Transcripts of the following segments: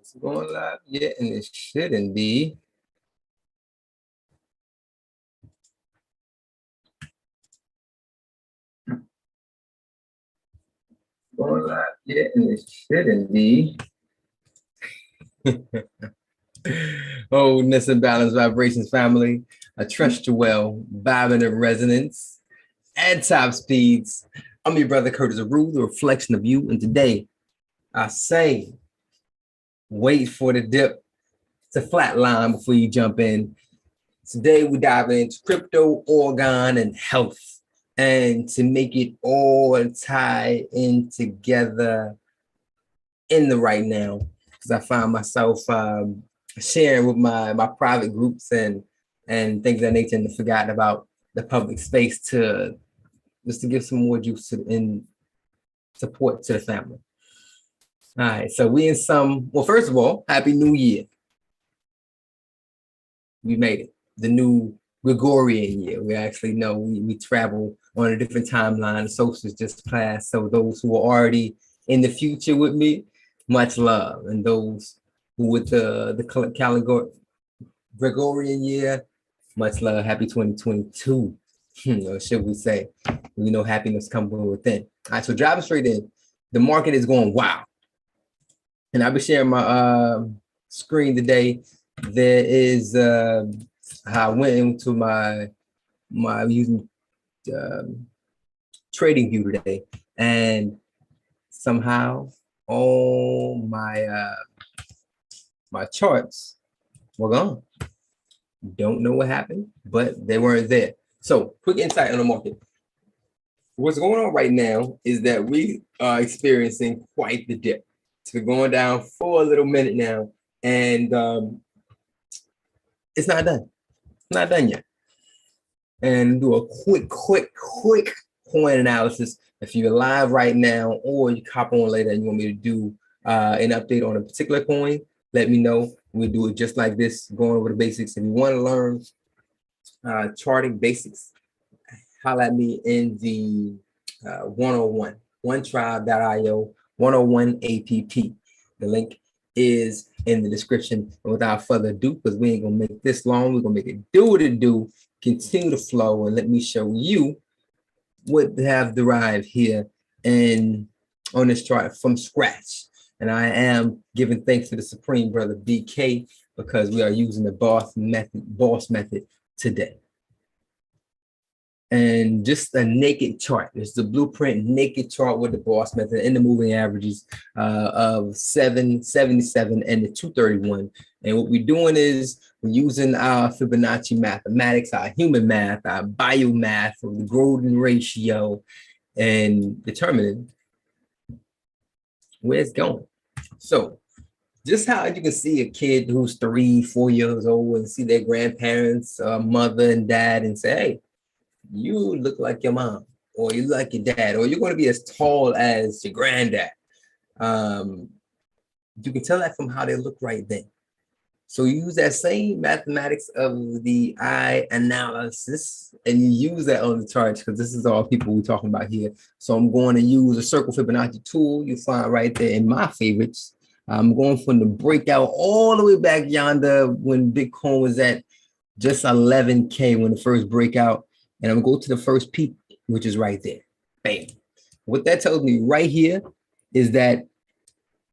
It's going live yet, and it shouldn't be. Going live yet, and it shouldn't be. Wholeness and balance vibrations, family. I trust you well. Vibing in resonance at top speeds. I'm your brother Curtis Aru, the reflection of you. And today I say, wait for the dip to flatline before you jump in. Today we dive into crypto, Orgone, and health. And to make it all tie in together in the right now, because I find myself sharing with my private groups and things of that nature, and forgotten about the public space to just to give some more juice to in support to the family. All right, so we in some, well, first of all, Happy New Year. We made it. The new Gregorian year. We actually know we travel on a different timeline. The solstice just passed. So those who are already in the future with me, much love. And those who with the calendar Gregorian year, much love. Happy 2022. Or should we say, we know happiness comes from within. All right, so driving straight in. The market is going wow. And I'll be sharing my screen today. There is I went into my using trading view today, and somehow all my my charts were gone. Don't know what happened, but they weren't there. So quick insight on the market. What's going on right now is that we are experiencing quite the dip. So we're going down for a little minute now, and it's not done. Not done yet. And do a quick coin analysis. If you're live right now or you hop on later and you want me to do an update on a particular coin, let me know. We'll do it just like this, going over the basics. If you want to learn charting basics, holla at me in the 101, OneTribe.io, 101 APP. The link is in the description. And without further ado, because we ain't gonna make this long, we're gonna make it do what it do, continue to flow, and let me show you what they have derived here and on this chart from scratch. And I am giving thanks to the Supreme Brother BK because we are using the boss method today. And just a naked chart. There's the blueprint naked chart with the boss method and the moving averages of 777 and the 231. And what we're doing is we're using our Fibonacci mathematics, our human math, our biomath of the golden ratio, and determining where it's going. So just how you can see a kid who's 3, 4 years old and see their grandparents, mother and dad, and say, hey, you look like your mom, or you look like your dad, or you're going to be as tall as your granddad. You can tell that from how they look right then. So you use that same mathematics of the eye analysis, and you use that on the charts, because this is all people we're talking about here. So I'm going to use a circle Fibonacci tool you find right there in my favorites. I'm going from the breakout all the way back yonder when Bitcoin was at just 11K when the first breakout. And I'm going to go to the first peak, which is right there. Bam. What that tells me right here is that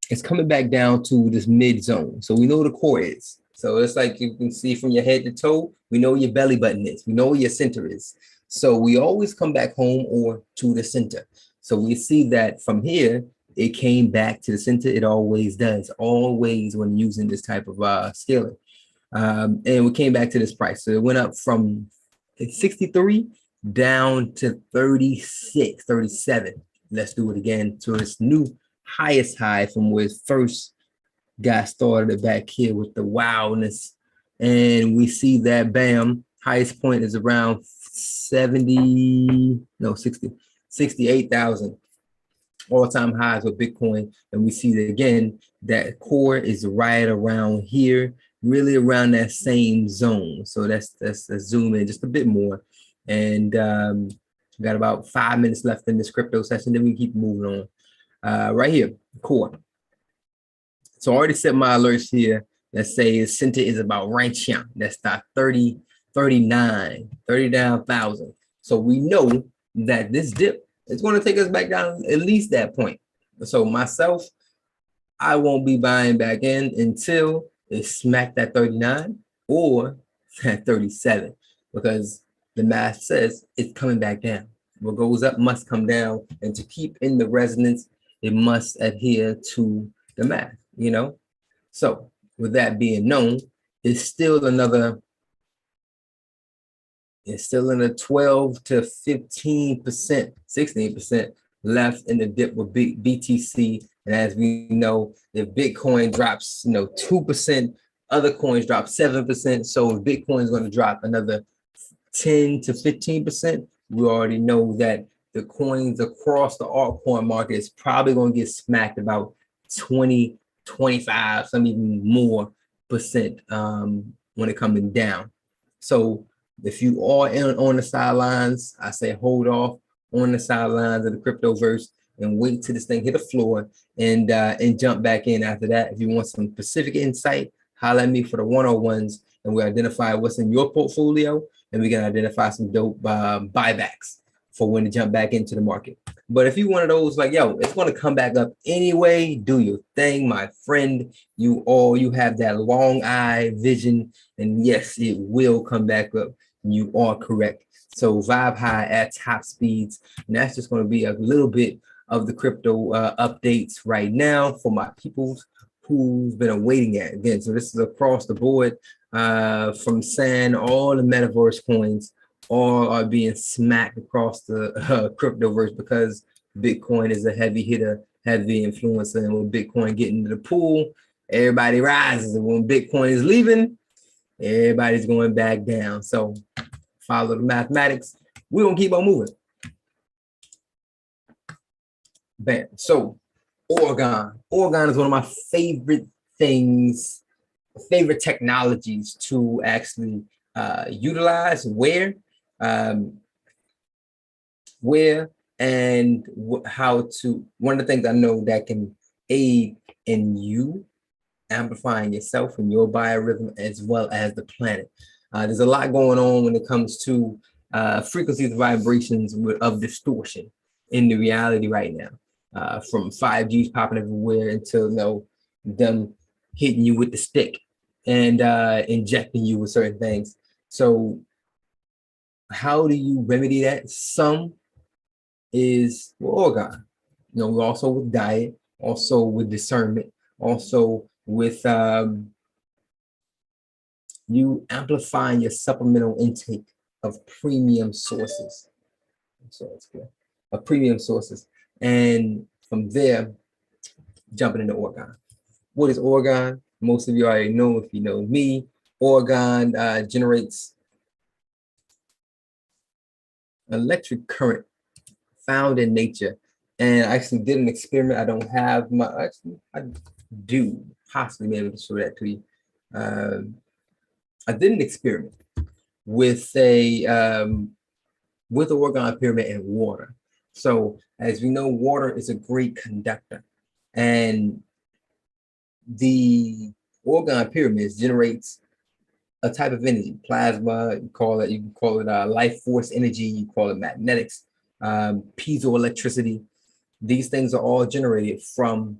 it's coming back down to this mid zone. So we know the core is. So it's like you can see from your head to toe, we know your belly button is. We know where your center is. So we always come back home or to the center. So we see that from here, it came back to the center. It always does, always when using this type of scaling. And we came back to this price. So it went up from 63 down to 36, 37. Let's do it again to its new highest high from where it first got started back here with the wildness. And we see that, bam, highest point is around 68,000 all-time highs with Bitcoin. And we see that again, that core is right around here, really around that same zone. So let's zoom in just a bit more. And we got about 5 minutes left in this crypto session, then we keep moving on. Right here, core. So I already set my alerts here. Let's say center is about right here. That's the 30, 39, 39,000. So we know that this dip is going to take us back down at least that point. So myself, I won't be buying back in until it smacked that 39 or that 37, because the math says it's coming back down. What goes up must come down, and to keep in the resonance, it must adhere to the math, you know? So with that being known, it's still another, it's still in a 12 to 15%, 16% left in the dip with BTC. And as we know, if Bitcoin drops, 2%, other coins drop 7%. So if Bitcoin is going to drop another 10 to 15%, we already know that the coins across the altcoin market is probably going to get smacked about 20, 25, some even more percent when it coming down. So if you are on the sidelines, I say hold off on the sidelines of the cryptoverse and wait till this thing hit the floor and jump back in after that. If you want some specific insight, holler at me for the one-on-ones, and we identify what's in your portfolio, and we can identify some dope buybacks for when to jump back into the market. But if you one of those like, yo, it's going to come back up anyway, do your thing, my friend. You have that long eye vision, and yes, it will come back up. You are correct. So vibe high at top speeds, and that's just going to be a little bit of the crypto updates right now for my peoples who's been awaiting it. Again, so this is across the board from SAN, all the metaverse coins all are being smacked across the cryptoverse because Bitcoin is a heavy hitter, heavy influencer, and when Bitcoin get into the pool, everybody rises, and when Bitcoin is leaving, everybody's going back down. So follow the mathematics. We're gonna keep on moving. Bam. So Orgone. Orgone is one of my favorite things, favorite technologies to actually utilize, where and how to. One of the things I know that can aid in you amplifying yourself and your biorhythm as well as the planet. There's a lot going on when it comes to frequencies, vibrations of distortion in the reality right now. From 5G's popping everywhere until them hitting you with the stick and injecting you with certain things. So how do you remedy that? Some is Orgone. Also with diet, also with discernment, also with you amplifying your supplemental intake of premium sources. So it's good. Of premium sources. And from there, jumping into Orgone. What is Orgone? Most of you already know if you know me. Orgone generates electric current found in nature. And I actually did an experiment. I don't have my, actually, I do possibly be able to show that to you. I did an experiment with a Orgone pyramid and water. So as we know, water is a great conductor, and the Orgone pyramids generates a type of energy, plasma. You can call it life force energy. You call it magnetics, piezoelectricity. These things are all generated from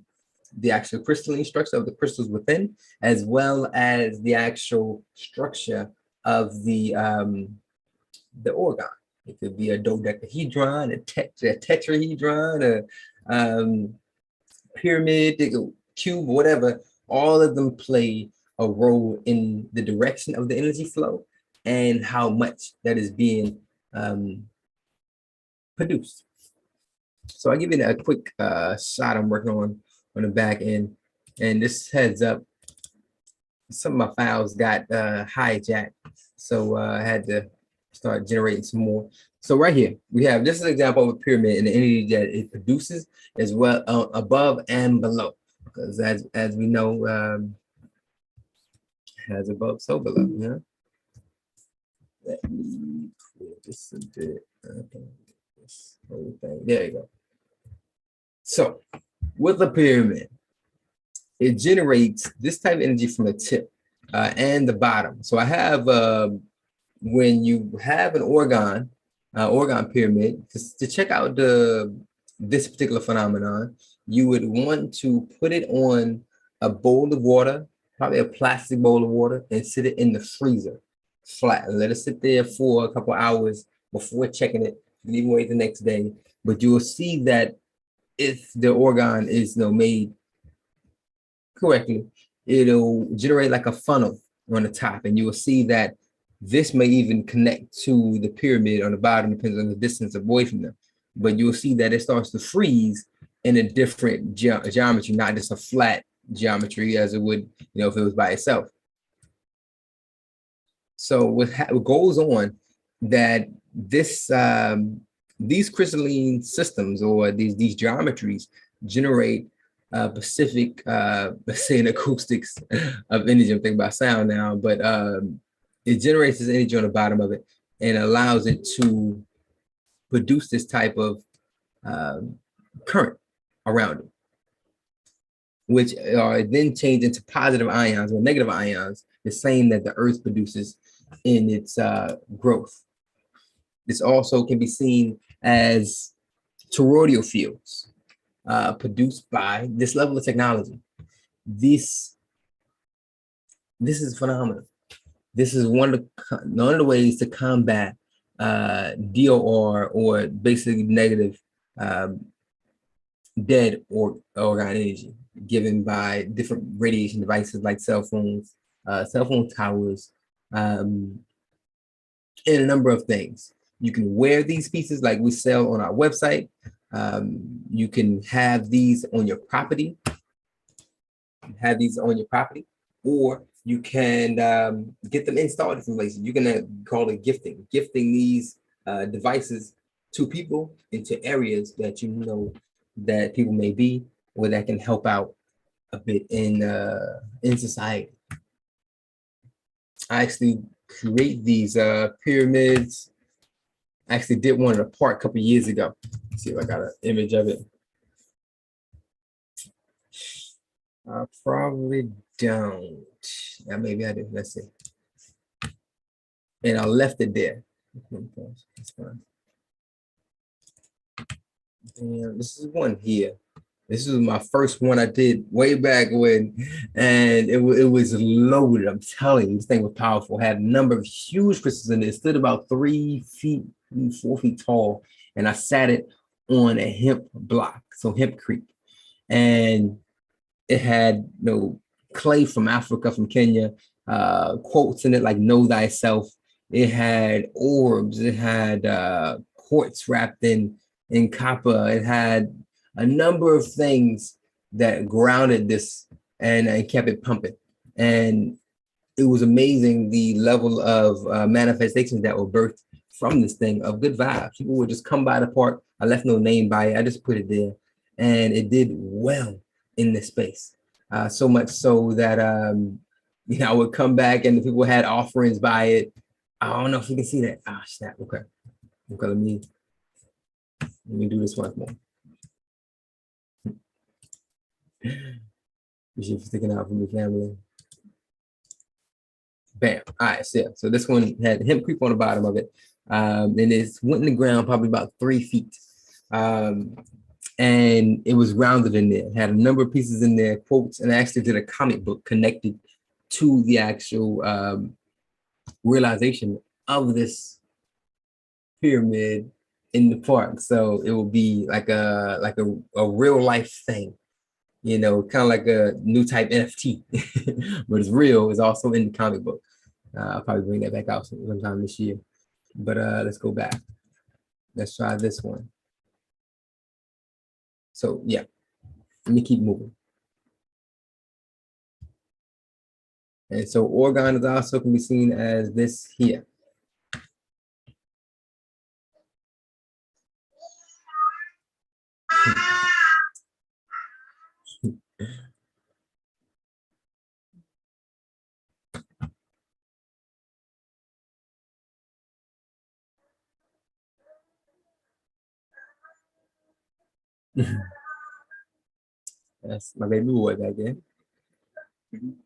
the actual crystalline structure of the crystals within, as well as the actual structure of the Orgone. It could be a dodecahedron, a tetrahedron, a pyramid, a cube, whatever. All of them play a role in the direction of the energy flow and how much that is being produced. So I'll give you a quick shot I'm working on the back end. And this heads up, some of my files got hijacked. So I had to start generating some more. So right here, we have, this is an example of a pyramid and the energy that it produces as well above and below. Because as we know, has above, so below, yeah. Let me clear this a bit. Okay, this whole thing. There you go. So with the pyramid, it generates this type of energy from the tip and the bottom. So I have when you have an orgone pyramid, to check out this particular phenomenon, you would want to put it on a bowl of water, probably a plastic bowl of water, and sit it in the freezer flat and let it sit there for a couple hours before checking it. You can even wait the next day, but you will see that if the orgone is made correctly, it'll generate like a funnel on the top, and you will see that this may even connect to the pyramid on the bottom, depends on the distance away from them. But you'll see that it starts to freeze in a different geometry, not just a flat geometry as it would, if it was by itself. So what goes on that these crystalline systems or these geometries generate specific, let's say, an acoustics of energy. I'm thinking about sound now, but it generates this energy on the bottom of it and allows it to produce this type of current around it, which are then changed into positive ions or negative ions, the same that the earth produces in its growth. This also can be seen as toroidal fields produced by this level of technology. This is phenomenal. This is one of the ways to combat DOR, or basically negative dead orgone energy given by different radiation devices like cell phone towers, and a number of things. You can wear these pieces like we sell on our website. You can have these on your property. Or you can get them installed in some places. You can call it gifting these devices to people into areas that that people may be, or that can help out a bit in society. I actually create these pyramids. I actually did one in a park a couple years ago. Let's see if I got an image of it. I probably don't. Yeah, maybe I do. Let's see. And I left it there. That's fine. And this is one here. This is my first one I did way back when, and it was loaded. I'm telling you, this thing was powerful. Had a number of huge crystals in it. It stood about 3 feet, 4 feet tall, and I sat it on a hemp block, so hempcrete, and it had clay from Africa, from Kenya, quotes in it like "Know thyself." It had orbs. It had quartz wrapped in copper. It had a number of things that grounded this and kept it pumping. And it was amazing the level of manifestations that were birthed from this thing of good vibes. People would just come by the park. I left no name by it. I just put it there, and it did well in this space. So much so that I would come back and the people had offerings by it. I don't know if you can see that. Ah, snap. Okay. Let me do this once more. Appreciate you sticking out for me, family. Bam. All right, so this one had hempcrete on the bottom of it. And it went in the ground probably about 3 feet. And it was rounded in there. It had a number of pieces in there, quotes, and I actually did a comic book connected to the actual realization of this pyramid in the park. So it will be like a real life thing, kind of like a new type NFT, but it's real. It's also in the comic book. I'll probably bring that back out sometime this year. But let's go back. Let's try this one. So yeah, let me keep moving. And so orgone is also can be seen as this here. That's my baby boy back there. Mhm.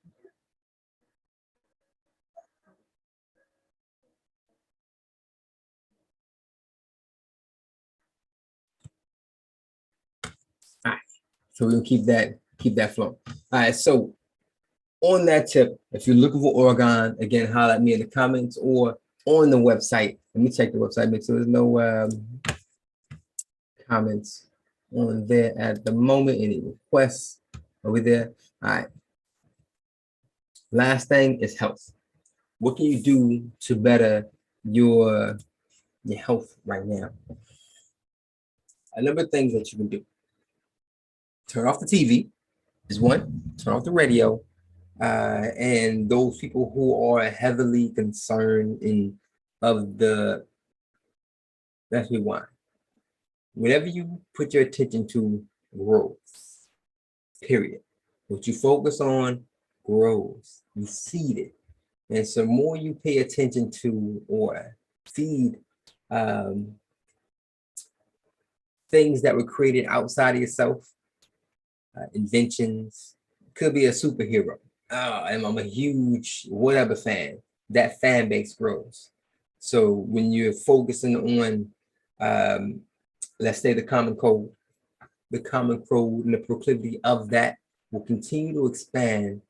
All right. So we're gonna keep that flow. All right. So on that tip, if you're looking for Orgone, again, holler at me in the comments or on the website. Let me check the website, make sure there's no comments on there at the moment. Any requests over there? All right. Last thing is health. What can you do to better your health right now? A number of things that you can do. Turn off the TV is one. Turn off the radio. And those people who are heavily concerned in of the that's why. Whenever you put your attention to grows, period. What you focus on grows. You feed it. And so more you pay attention to or feed um, things that were created outside of yourself, inventions, could be a superhero. And I'm a huge whatever fan. That fan base grows. So when you're focusing on, let's say the common code and the proclivity of that will continue to expand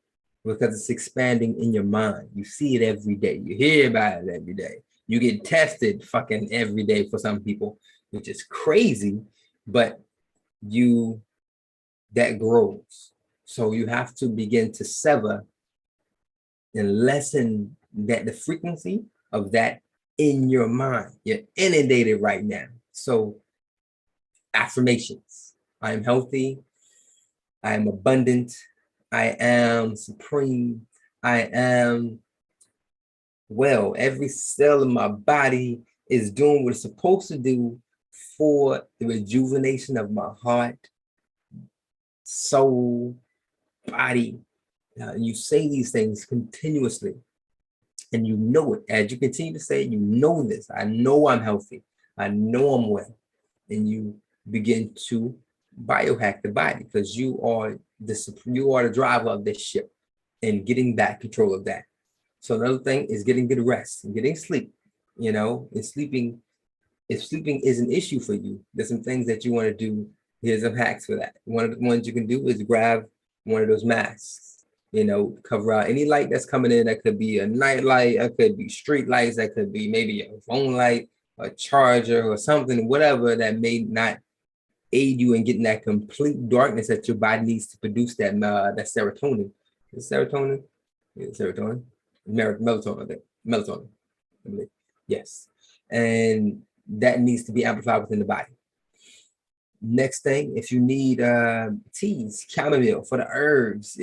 because it's expanding in your mind. You see it every day. You hear about it every day. You get tested fucking every day for some people, which is crazy, but you that grows. So you have to begin to sever and lessen that the frequency of that in your mind. You're inundated right now. So affirmations. I am healthy. I am abundant. I am supreme. I am well. Every cell in my body is doing what it's supposed to do for the rejuvenation of my heart, soul, body. You say these things continuously and you know it. As you continue to say, you know this. I know I'm healthy. I know I'm well. And you begin to biohack the body because you are the driver of this ship and getting back control of that. So another thing is getting good rest and getting sleep. And sleeping, if sleeping is an issue for you, there's some things that you want to do. Here's some hacks for that. One of the ones you can do is grab one of those masks, cover out any light that's coming in. That could be a night light, that could be street lights, that could be maybe a phone light, a charger or something, whatever that may not aid you in getting that complete darkness that your body needs to produce that serotonin. Is serotonin? Yeah, serotonin. Melatonin, I think. Melatonin. I believe. Yes. And that needs to be amplified within the body. Next thing, if you need teas, chamomile for the herbs,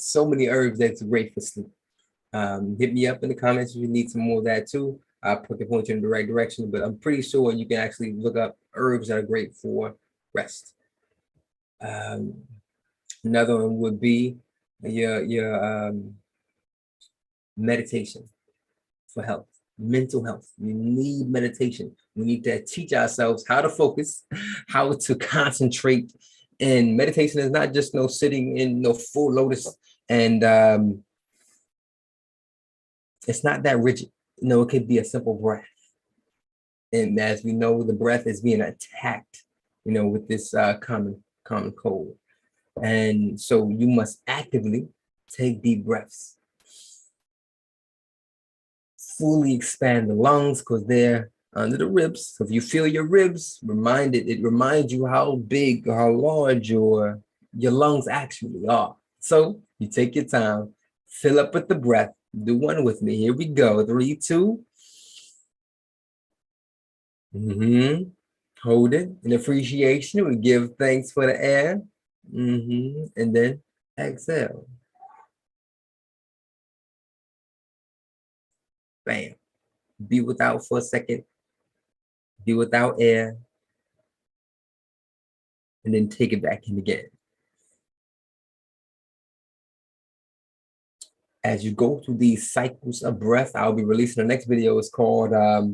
so many herbs that's great for sleep. Hit me up in the comments if you need some more of that too. I'll point you in the right direction, but I'm pretty sure you can actually look up herbs that are great for rest. Another one would be your meditation for health, mental health. You need meditation. We need to teach ourselves how to focus, how to concentrate. And meditation is not just no sitting in no full lotus and it's not that rigid. It could be a simple breath. And as we know, the breath is being attacked, with this common cold. And so you must actively take deep breaths. Fully expand the lungs because they're under the ribs. So if you feel your ribs, it reminds you how big or how large your lungs actually are. So you take your time, fill up with the breath. Do one with me. Here we go. 3, 2. Hold it in appreciation. We give thanks for the air. And then exhale. Bam. Be without for a second. Be without air. And then take it back in again. As you go through these cycles of breath, I'll be releasing the next video. It's called a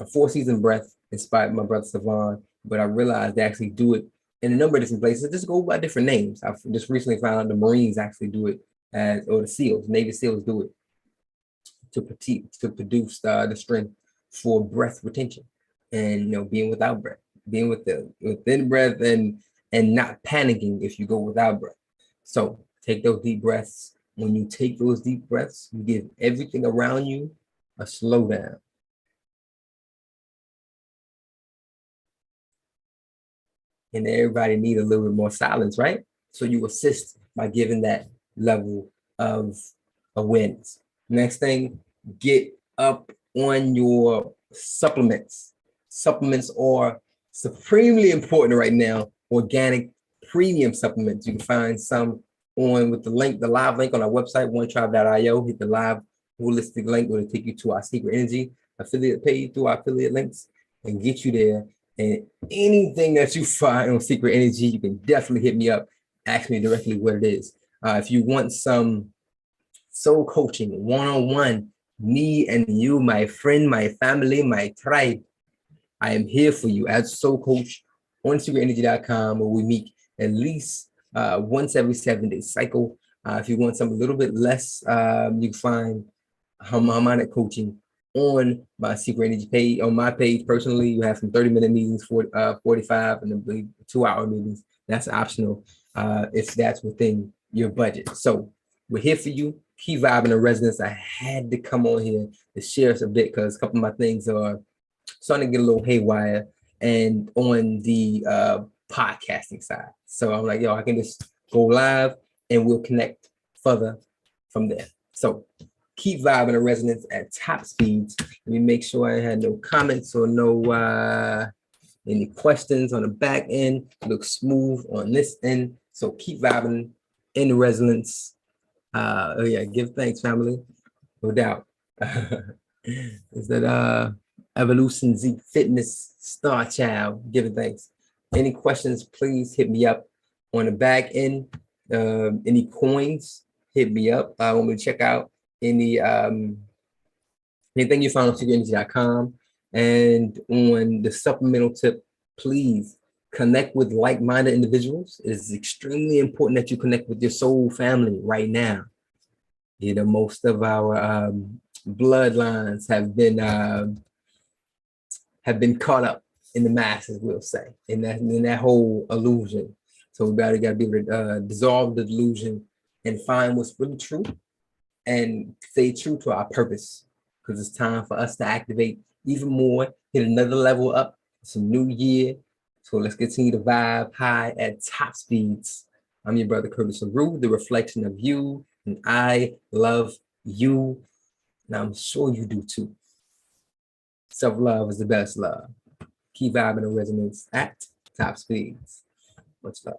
4-season breath, inspired by my brother Savon. But I realized they actually do it in a number of different places. Just go by different names. I've just recently found out the Marines actually do it as, or the SEALs, Navy SEAls do it to produce the strength for breath retention, and being without breath, being within breath, and not panicking if you go without breath. So take those deep breaths. When you take those deep breaths, you give everything around you a slowdown. And everybody need a little bit more silence, right? So you assist by giving that level of awareness. Next thing, get up on your supplements. Supplements are supremely important right now. Organic premium supplements. You can find some on with the live link on our website, OneTribe.io. Hit the live holistic link, will take you to our Secret Energy affiliate page through our affiliate links and get you there. And anything that you find on Secret Energy, you can definitely hit me up. Ask me directly what it is. If you want some soul coaching, one-on-one, me and you, my friend, my family, my tribe, I am here for you as a soul coach on secretenergy.com, where we meet at least once every 7-day cycle. If you want something a little bit less, you can find harmonic coaching on my Secret Energy page. On my page personally, you have some 30-minute meetings, 45, and I believe 2-hour meetings. That's optional if that's within your budget. So we're here for you. Keep vibing in residence. I had to come on here to share us a bit because a couple of my things are starting to get a little haywire and on the podcasting side. So I'm like, yo, I can just go live and we'll connect further from there. So keep vibing in resonance at top speeds. Let me make sure I had no comments or no any questions on the back end. Looks smooth on this end. So keep vibing in resonance. Oh yeah, give thanks, family. No doubt. Is that Evolution Z Fitness Star Child? Giving thanks. Any questions, please hit me up on the back end. Any coins, hit me up. I want me to check out any anything you find on secretenergy.com. And on the supplemental tip, please connect with like-minded individuals. It is extremely important that you connect with your soul family right now. Most of our bloodlines have been caught up in the masses, we'll say, in that whole illusion. So we gotta be able to dissolve the delusion and find what's really true and stay true to our purpose, because it's time for us to activate even more, hit another level up. It's a new year, so let's continue to vibe high at top speeds. I'm your brother Curtis LaRue, the reflection of you, and I love you, and I'm sure you do too. Self-love is the best love. Keep vibing in resonance at top speeds. Much love.